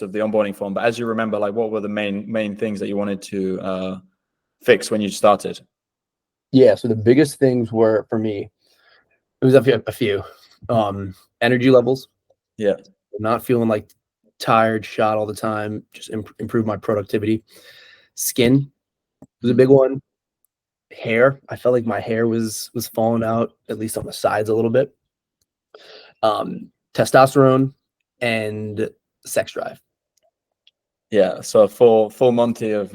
of the onboarding form, but as you remember, like what were the main things that you wanted to fix when you started? Yeah. So the biggest things were for me, it was a few. Energy levels. Yeah. Not feeling like tired, shot all the time. Just improve my productivity. Skin was a big one. Hair. I felt like my hair was falling out, at least on the sides a little bit. Testosterone and sex drive. Yeah. So a full Monty of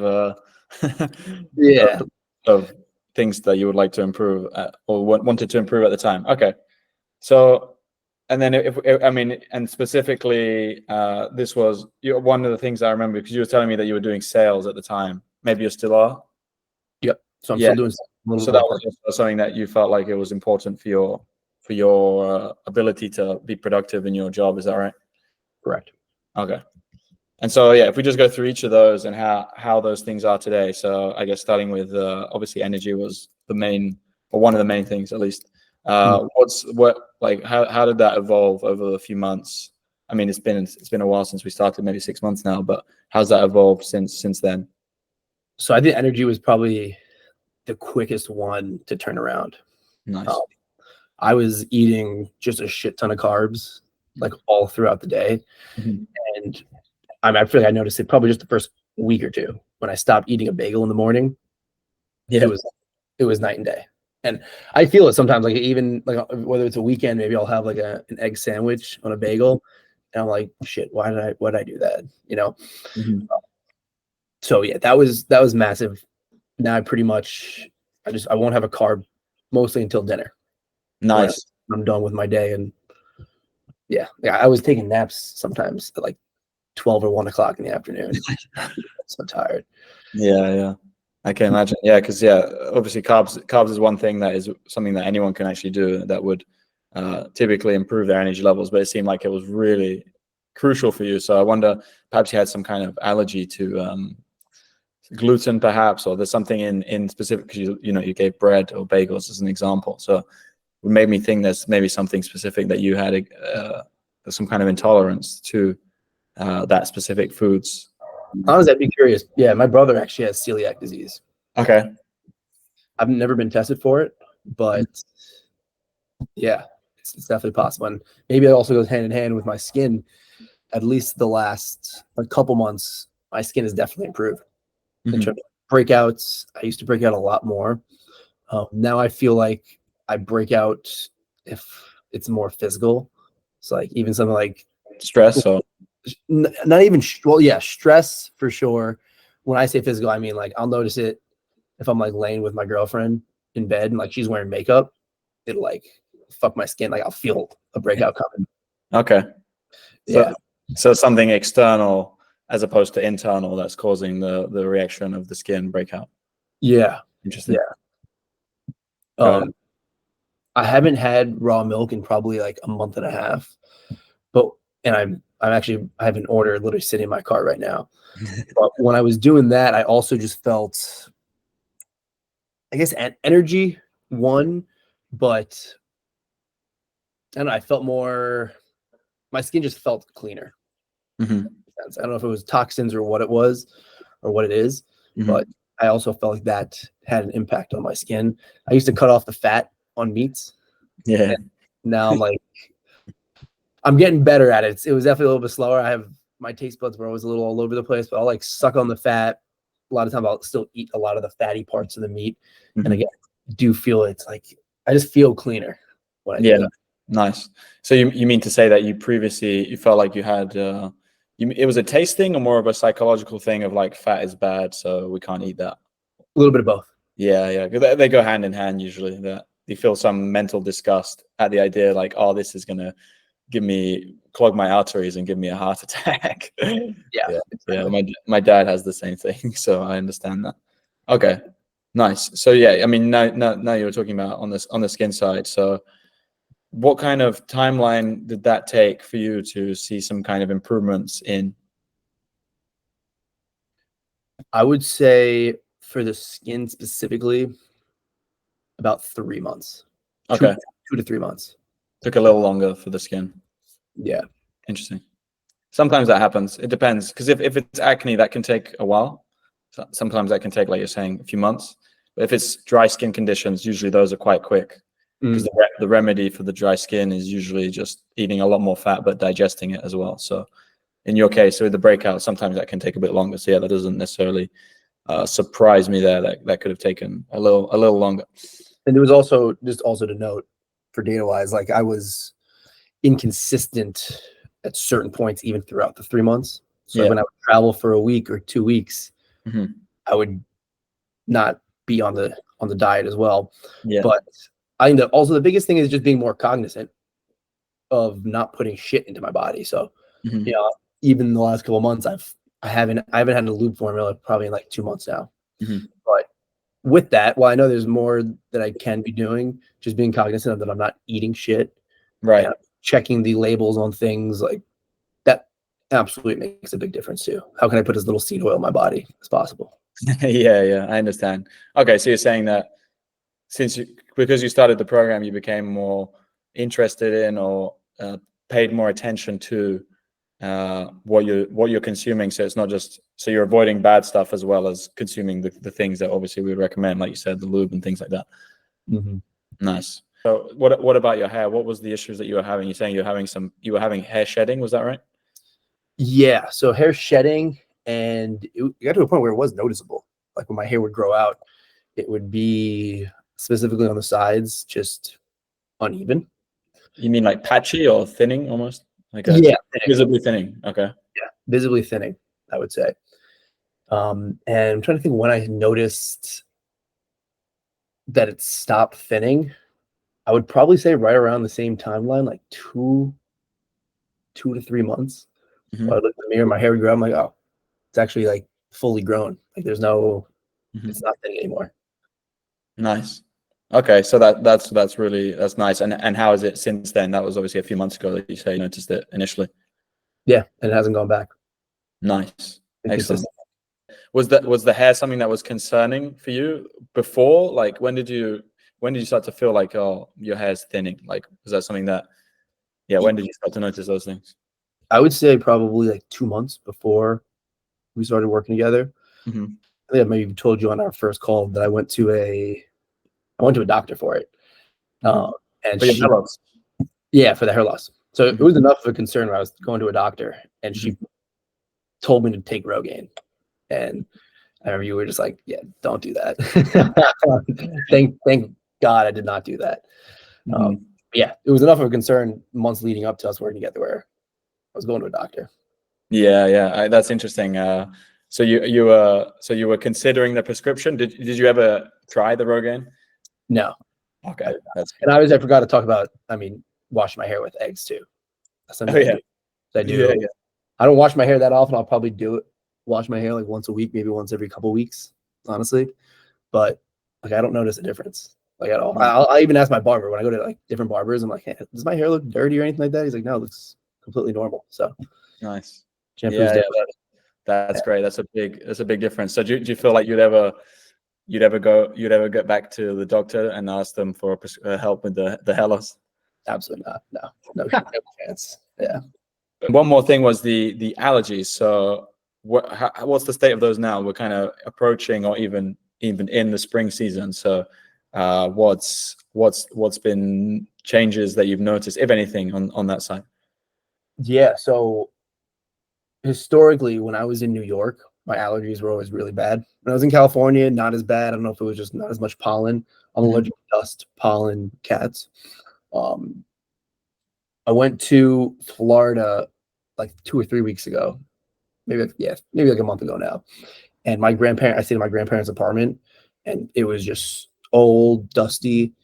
Yeah. of things that you would like to improve or wanted to improve at the time. Okay. So, and then if I mean, and specifically, this was one of the things I remember because you were telling me that you were doing sales at the time. Maybe you still are. Yep. So I'm Yeah. still doing a little So bit that more. was also something that you felt like it was important for your ability to be productive in your job. Is that right? Correct. Okay. And so, yeah, if we just go through each of those and how those things are today. So I guess starting with obviously energy was the main, or one of the main things at least. How did that evolve over a few months? I mean, it's been a while since we started, maybe 6 months now, but how's that evolved since then? So I think energy was probably the quickest one to turn around. Nice. I was eating just a shit ton of carbs, like all throughout the day. Mhm. And I feel like I noticed it probably just the first week or two when I stopped eating a bagel in the morning. Yeah. It was night and day. And I feel it sometimes, like even like whether it's a weekend, maybe I'll have like an egg sandwich on a bagel, and I'm like, shit, why did I do that? You know? Mhm. So yeah, that was massive. Now I pretty much I won't have a carb mostly until dinner. Nice. I'm done with my day. And yeah, I was taking naps sometimes at like 12 or 1 o'clock in the afternoon. So tired. Yeah. I can imagine. Yeah, because obviously carbs is one thing that is something that anyone can actually do that would typically improve their energy levels, but it seemed like it was really crucial for you. So I wonder, perhaps you had some kind of allergy to gluten, perhaps, or there's something in specific because you gave bread or bagels as an example. So it made me think there's maybe something specific that you had some kind of intolerance to that specific foods. Honestly, I'd be curious. Yeah, my brother actually has celiac disease. Okay. I've never been tested for it, but yeah, it's definitely possible. And maybe it also goes hand in hand with my skin. At least the last couple months, my skin has definitely improved. In terms of breakouts, I used to break out a lot more. Now I feel like I break out if it's more physical. It's like even something like Stress or not even stress for sure. When I say physical, I mean like I'll notice it if I'm like laying with my girlfriend in bed and like she's wearing makeup. It'll like fuck my skin. Like I'll feel a breakout coming. okay. Yeah. So something external as opposed to internal that's causing the reaction of the skin breakout. Yeah. Interesting. Yeah. I haven't had raw milk in probably like a month and a half, but I have an order literally sitting in my car right now. But when I was doing that, I also just felt, I guess, energy one, but I don't know, I felt more. My skin just felt cleaner. Mm-hmm. I don't know if it was toxins or what it was, or what it is, but I also felt like that had an impact on my skin. I used to cut off the fat on meats. Yeah. Now I'm getting better at it. It was definitely a little bit slower. My taste buds were always a little all over the place, but I'll like suck on the fat. A lot of time I'll still eat a lot of the fatty parts of the meat. And again, I do feel it's like I just feel cleaner when I do that. Nice. So you mean to say that you felt like you had it was a taste thing or more of a psychological thing of like fat is bad, so we can't eat that? A little bit of both. Yeah. They go hand in hand usually. That you feel some mental disgust at the idea like, oh, this is gonna clog my arteries and give me a heart attack. Yeah. Exactly. My dad has the same thing, so I understand that. Okay, nice. So yeah, I mean now you were talking about on the skin side. So what kind of timeline did that take for you to see some kind of improvements in? I would say for the skin specifically, about 3 months. Okay. 2 to 3 months. Took a little longer for the skin. Yeah. Interesting. Sometimes that happens. It depends, because if it's acne, that can take a while. Sometimes that can take, like you're saying, a few months. But if it's dry skin conditions, usually those are quite quick, because the remedy for the dry skin is usually just eating a lot more fat but digesting it as well. So in your case, with the breakout, sometimes that can take a bit longer. So yeah, that doesn't necessarily surprise me there. That could have taken a little longer. And there was also to note for data wise, like I was inconsistent at certain points, even throughout the 3 months. So when I would travel for a week or 2 weeks, I would not be on the diet as well. Yeah. But I think that also the biggest thing is just being more cognizant of not putting shit into my body. So you know, even the last couple of months, I haven't had a lube formula probably in like 2 months now. But with that, well, I know there's more that I can be doing, just being cognizant of that I'm not eating shit, right? Checking the labels on things like that absolutely makes a big difference too. How can I put as little seed oil in my body as possible? Yeah, I understand. Okay, so you're saying that because you started the program, you became more interested in or paid more attention to what you're consuming. So it's not just, so you're avoiding bad stuff as well as consuming the things that obviously we would recommend, like you said, the lube and things like that. Nice. So what about your hair? What was the issues that you were having? You're saying you were having hair shedding, was that right? Yeah, so hair shedding, and it got to a point where it was noticeable. Like when my hair would grow out, it would be specifically on the sides, just uneven. You mean like patchy or thinning almost? Like visibly thinning. Okay. Yeah, visibly thinning, I would say. And I'm trying to think when I noticed that it stopped thinning. I would probably say right around the same timeline, like 2 to 3 months. I looked in the mirror, my hair would grow. I'm like, oh, it's actually like fully grown. Like there's no, it's not thinning anymore. Nice. Okay, so that's nice. And how is it since then? That was obviously a few months ago that you say you noticed it initially. Yeah, and it hasn't gone back. Nice. Excellent. Was the hair something that was concerning for you before? Like when did you start to feel like, oh, your hair's thinning? Like was that something that when did you start to notice those things? I would say probably like 2 months before we started working together. I think I maybe told you on our first call that I went to a doctor for it. And for your hair loss. Yeah, for the hair loss. So it was enough of a concern where I was going to a doctor, and she told me to take Rogaine. And I remember you were just like, yeah, don't do that. Thank God I did not do that. Yeah, it was enough of a concern months leading up to us working together where I was going to a doctor. Yeah, that's interesting. So you were considering the prescription. Did you ever try the Rogaine? No. Okay, that's good. And I forgot to talk about, I mean, wash my hair with eggs too. That's something I do. Yeah. I don't wash my hair that often. I'll probably wash my hair like once a week, maybe once every couple of weeks, honestly. But like I don't notice a difference like at all. I even ask my barber when I go to like different barbers. I'm like, hey, does my hair look dirty or anything like that? He's like, no, it looks completely normal. So nice. Shampoo's that's great. That's a big difference. So do you feel like you'd ever get back to the doctor and ask them for help with the hair loss? Absolutely not. No chance. Yeah. One more thing was the allergies. So what's the state of those now? We're kind of approaching or even in the spring season. So what's been changes that you've noticed, if anything, on that side? Yeah. So historically, when I was in New York, my allergies were always really bad. When I was in California, not as bad. I don't know if it was just not as much pollen. I'm allergic to dust, pollen, cats. I went to Florida like 2 or 3 weeks ago, maybe like a month ago now. And I stayed in my grandparents' apartment, and it was just old, dusty.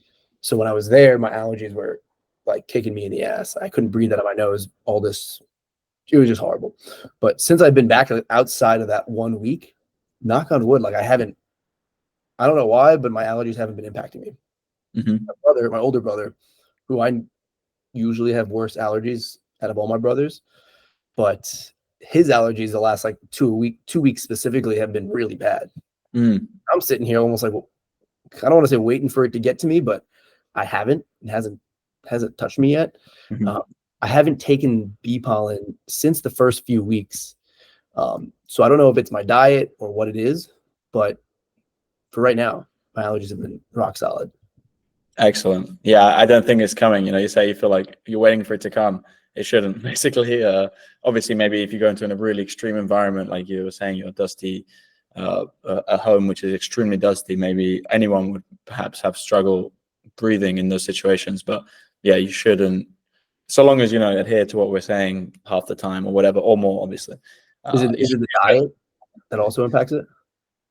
So when I was there, my allergies were like kicking me in the ass. I couldn't breathe out of my nose. All this, it was just horrible. But since I've been back outside of that 1 week, knock on wood, like I don't know why, but my allergies haven't been impacting me. My older brother, who I usually have worse allergies out of all my brothers, but his allergies the last like 2 weeks specifically have been really bad. I'm sitting here almost like, I don't want to say waiting for it to get to me, but I haven't. It hasn't touched me yet. I haven't taken bee pollen since the first few weeks. So I don't know if it's my diet or what it is, but for right now, my allergies have been rock solid. Excellent. Yeah, I don't think it's coming. You say you feel like you're waiting for it to come. It shouldn't. Basically, obviously, maybe if you go into a really extreme environment, like you were saying, you're dusty, a home which is extremely dusty, maybe anyone would perhaps have struggle breathing in those situations. But yeah, you shouldn't. So long as adhere to what we're saying half the time or whatever, or more, obviously. Is it the diet that also impacts it?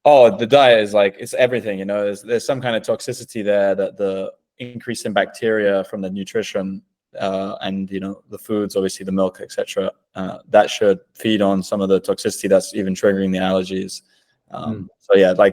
Oh, the diet is like, it's everything. There's some kind of toxicity there, that the increase in bacteria from the nutrition and the foods, obviously the milk, etc. That should feed on some of the toxicity that's even triggering the allergies. So yeah, like